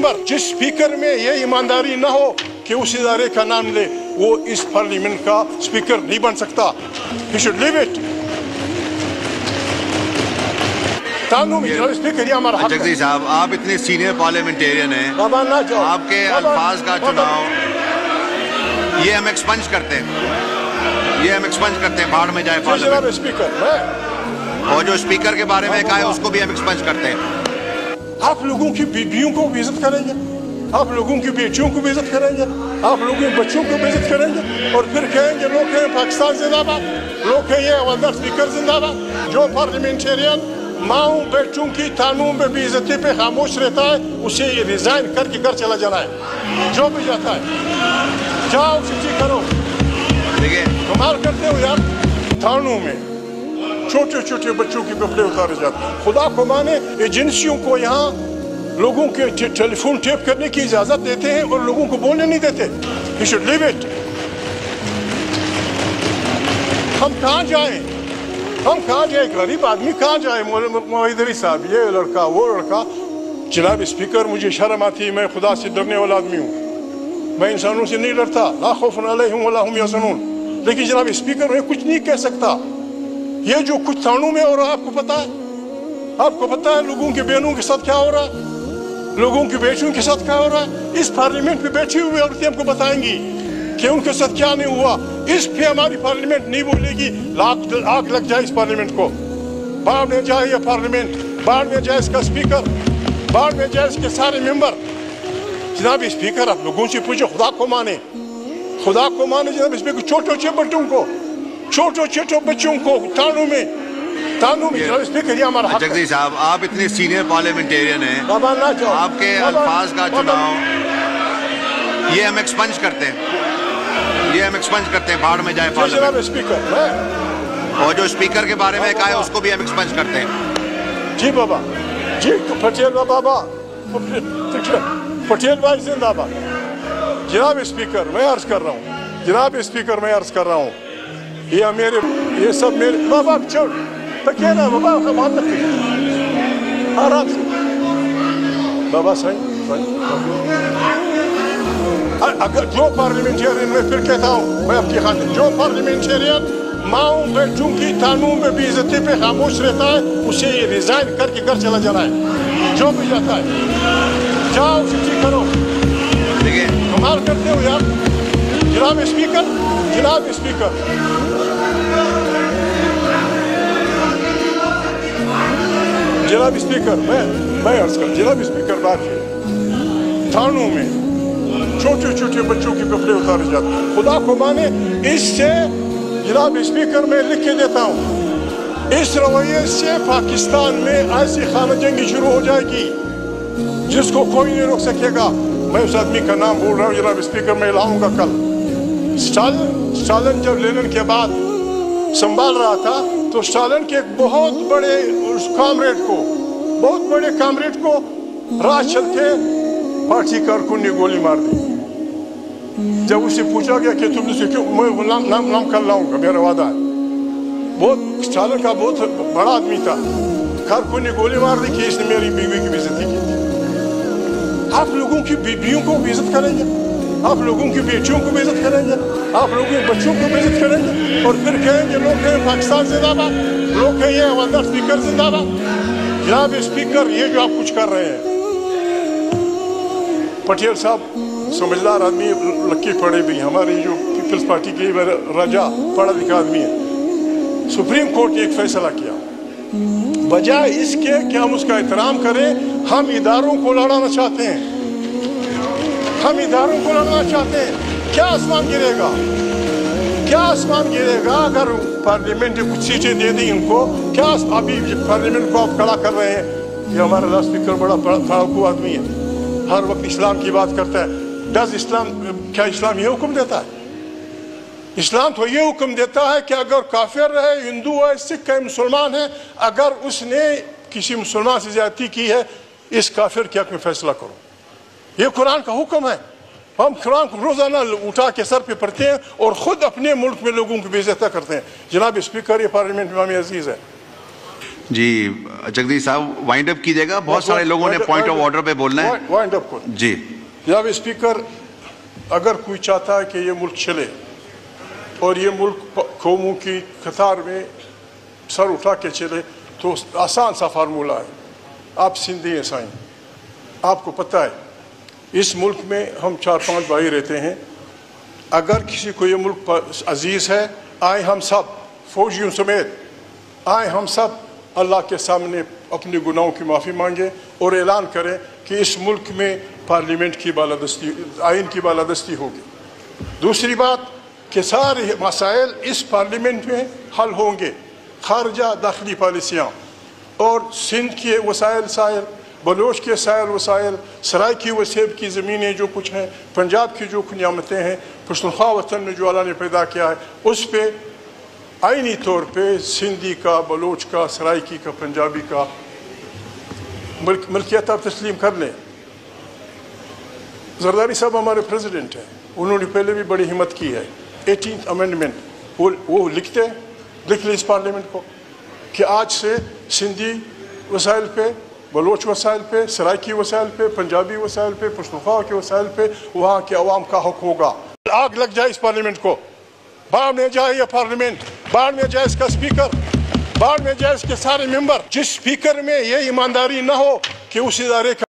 Member जिस speaker में ये ईमानदारी ना हो कि उस इदारे का नाम ले, वो इस पार्लियामेंट का स्पीकर नहीं बन सकता। He should leave it. Speaker ये हमारा हक है। जगदीश साहब, आप इतने सीनियर पार्लियामेंटेरियन हैं, आपके अल्फाज का चुनाव ये हम एक्सपंज करते हैं, बाहर में जाए पार्लियामेंट। स्पीकर और जो स्पीकर के बारे में कहा है उसको भी हम एक्सपंज करते हैं। आप लोगों की बीवियों को भी इज्जत करेंगे, आप लोगों की बेटियों को भी इज्जत करेंगे, आप लोगों के बच्चों को भी इज्जत करेंगे, और फिर कहेंगे लोग कहें पाकिस्तान जिंदाबाद, लोग कहें ये अवधर स्पीकर जिंदाबाद। जो पार्लियामेंटेरियन माओ बेटों की तानों में बेइज्जती पे खामोश रहता है, उसे ये रिजाइन करके घर चला जाना है। जो भी जाता है जाओ चिट्ठी करो। देखिए कमाल करते हो यार, थानों में छोटे छोटे बच्चों के कपड़े उतारे जाते हैं। खुदा को माने एजेंसियों को यहाँ लोगों के टेलीफोन टेप करने की इजाजत देते हैं और लोगों को बोलने नहीं देते। He should leave it. हम कहाँ जाए, गरीब आदमी कहाँ जाए? मोहिदरी साहब, ये लड़का वो लड़का। जनाब स्पीकर, मुझे शर्म आती है, मैं खुदा से डरने वाला आदमी हूँ, मैं इंसानों से नहीं डरता। ला खौफुन अलैहिम वला हुम यहज़नून। लेकिन जनाब स्पीकर, मैं कुछ नहीं कह सकता। ये जो कुछ थानों में हो रहा है, आपको पता है लोगों के बहनों के साथ क्या हो रहा है, लोगों की बेटियों के साथ क्या हो रहा है। इस पार्लियामेंट में बैठी हुई औरतें हमको बताएंगी कि उनके साथ क्या नहीं हुआ। इस पे हमारी पार्लियामेंट नहीं बोलेगी, आग लग जाए इस पार्लियामेंट को। बाढ़ में जाए ये पार्लियामेंट, बाढ़ में जाए इसका स्पीकर, बाढ़ में जाए इसके सारे मेंबर। जनाब स्पीकर, आप लोगों से पूछे, खुदा को माने जनाब स्पीकर। छोटे छोटे बच्चों को तानों में जनाब स्पीकर ये हमारा हक है। जगदीश साहब, आप इतने सीनियर पार्लियामेंटेरियन हैं, आपके अल्फाज का चुनाव ये हम एक्सपंज करते हैं, बाहर में जाए पार्लियामेंट। स्पीकर और जो स्पीकर के बारे में कहा है उसको भी हम एक्सपंज करते हैं। जी बाबा, जी पटेल बाबा, पटेल भाई जिंदाबाद। जनाब स्पीकर, मैं अर्ज कर रहा हूँ, ये सब मेरे बाबा छोड़ तकिए ना बाबा, आराम से बाबा। सही अगर जो पार्लियामेंटेरियन, मैं फिर कहता हूँ, मैं आपकी खातिर, जो पार्लियामेंटेरियन माओ बेटों की तानों में बेइज्जती पे खामोश रहता है, उसे रिजाइन करके घर चला जाना है। जो भी जाता है जाओ चिट्ठी करो। देखिए कमाल करते हो यार। जनाब स्पीकर, मैं अर्ज कर, जनाब स्पीकर, बात है थानों में छोटे छोटे बच्चों के कपड़े उतारे जाते हैं। खुदा को माने, इससे जनाब स्पीकर मैं लिख के देता हूँ, इस रवैये से पाकिस्तान में ऐसी खाना जंगी शुरू हो जाएगी जिसको कोई नहीं रोक सकेगा। मैं उस आदमी का नाम बोल रहा हूँ जनाब स्पीकर, मैं लाऊंगा कल। स्टालिन जब लेनिन के बाद संभाल रहा था, तो स्टालिन के एक बहुत बड़े कामरेड को राह चलते पार्टी कारकुन ने गोली मार दी। जब उसे पूछा गया कि तुमने से क्यों, मैं नाम कर लाऊंगा, मेरा वादा है। बहुत स्टालिन का बहुत बड़ा आदमी था, कारकुन ने गोली मार दी कि इसने मेरी बीवी की बेइज्जती की थी। आप लोगों की बीवियों को भी इज्जत करेंगे, आप लोगों की बेटियों को भी इज्जत करेंगे, आप लोगों के बच्चों को भी इज्जत करेंगे, और फिर कहेंगे लोग कहें पाकिस्तान जिंदाबाद, लोग कहें ये अवधर स्पीकर जिंदाबाद। जनाब स्पीकर, ये जो आप कुछ कर रहे हैं, पटेल साहब समझदार आदमी, लक्की पड़े भी, हमारी जो पीपल्स पार्टी के राजा पढ़ा लिखा आदमी है। सुप्रीम कोर्ट ने एक फैसला किया, बजाय इसके कि हम उसका एहतराम करें, हम इदारों को लड़ाना चाहते हैं, क्या आसमान गिरेगा अगर पार्लियामेंट ने कुछ सीटें दे दी इनको? क्या अभी पार्लियामेंट को आप खड़ा कर रहे हैं? ये हमारा लास्ट स्पीकर बड़ा फाड़कू आदमी है, हर वक्त इस्लाम की बात करता है। क्या इस्लाम ये हुक्म देता है? इस्लाम तो ये हुक्म देता है कि अगर काफिर है, हिंदू है, सिख है, मुसलमान है, अगर उसने किसी मुसलमान से ज्यादती की है, इस काफिर के हक में फैसला करो। ये कुरान का हुक्म है। हम कुरान को रोजाना उठा के सर पे पढ़ते हैं और खुद अपने मुल्क में लोगों की बेइज्जती करते हैं। जनाब स्पीकर, ये पार्लियामेंट इमाम अजीज है, جی جگدیش صاحب وائنڈ اپ کیجیے گا, بہت سارے لوگوں نے پوائنٹ آف آرڈر پہ بولنا ہے. وائنڈ اپ کر جی جناب اسپیکر, اگر کوئی چاہتا ہے کہ یہ ملک چلے اور یہ ملک قوموں کی قطار میں سر اٹھا کے چلے تو آسان سا فارمولہ ہے. آپ سندھی ہیں سائیں, آپ کو پتہ ہے اس ملک میں ہم 4-5 بھائی رہتے ہیں. اگر کسی کو یہ ملک عزیز ہے, آئیں ہم سب فوجیوں سمیت آئیں ہم سب اللہ کے سامنے اپنے گناہوں کی معافی مانگیں اور اعلان کریں کہ اس ملک میں پارلیمنٹ کی بالادستی, آئین کی بالادستی ہوگی. دوسری بات کہ سارے مسائل اس پارلیمنٹ میں حل ہوں گے, خارجہ داخلی پالیسیاں اور سندھ کے وسائل سائل, بلوچ کے سائل وسائل, سرائے کی وسیب کی زمینیں جو کچھ ہیں, پنجاب کی جو نعمتیں ہیں, پختونخوا وطن میں جو اللہ نے پیدا کیا ہے, اس پہ آئینی طور پہ سندھی کا, بلوچ کا, سرائکی کا, پنجابی کا ملکیت آپ تسلیم کر لیں. زرداری صاحب ہمارے پریزیڈنٹ ہیں, انہوں نے پہلے بھی بڑی ہمت کی ہے. 18th امینڈمنٹ وہ لکھ لیں اس پارلیمنٹ کو کہ آج سے سندھی وسائل پہ, بلوچ وسائل پہ, سرائکی وسائل پہ, پنجابی وسائل پہ, پختونخوا کے وسائل پہ وہاں کے عوام کا حق ہوگا. آگ لگ جائے اس پارلیمنٹ کو, باہر میں جائے یہ پارلیمنٹ, باہر میں جائے اس کا اسپیکر, باہر میں جائے اس کے سارے ممبر. جس اسپیکر میں یہ ایمانداری نہ ہو کہ اس ادارے کا